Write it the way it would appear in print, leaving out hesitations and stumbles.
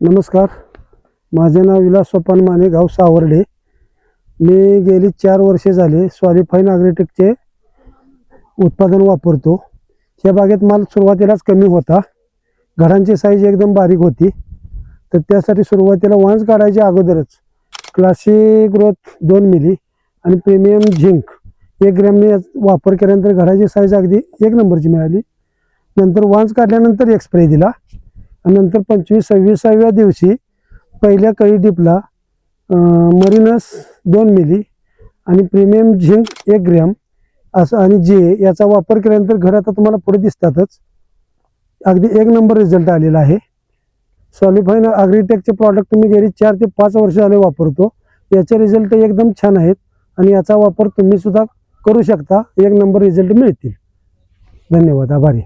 नमस्कार, माझे नाव विलास सोपान माने, गाव सावर्डे। मी गेली 4 वर्षे झाले सॉलिफाईन ॲग्रोटेकचे उत्पादन वापरतो। या बागेत माल सुरुवातीलाच कमी होता, घडांची साईज एकदम बारीक होती। तर त्यासाठी सुरुवातीला वांस काढायच्या अगोदरच क्लासिक ग्रोथ 2 मिली आणि प्रीमियम झिंक 1 ग्रॅमने वापर केल्यानंतर घडाची साईज अगदी 1 नंबरची मिळाली। नंतर वांस काढल्यानंतर एक स्प्रे दिला आणि नंतर 25-26व्या दिवशी पहिल्या कळी डिपला मरीनस 2 मिली आणि प्रीमियम झिंक 1 ग्रॅम असं आणि जे याचा वापर केल्यानंतर घड आता तुम्हाला पुढे दिसतातच, अगदी 1 नंबर रिझल्ट आलेला आहे। सॉलिफाईन ॲग्रोटेकचे प्रॉडक्ट मी गेली 4 ते 5 वर्ष झाले वापरतो। याचे रिझल्ट एकदम छान आहेत आणि याचा वापर तुम्ही सुद्धा करू शकता, 1 नंबर रिझल्ट मिळतील। धन्यवाद, आभारी।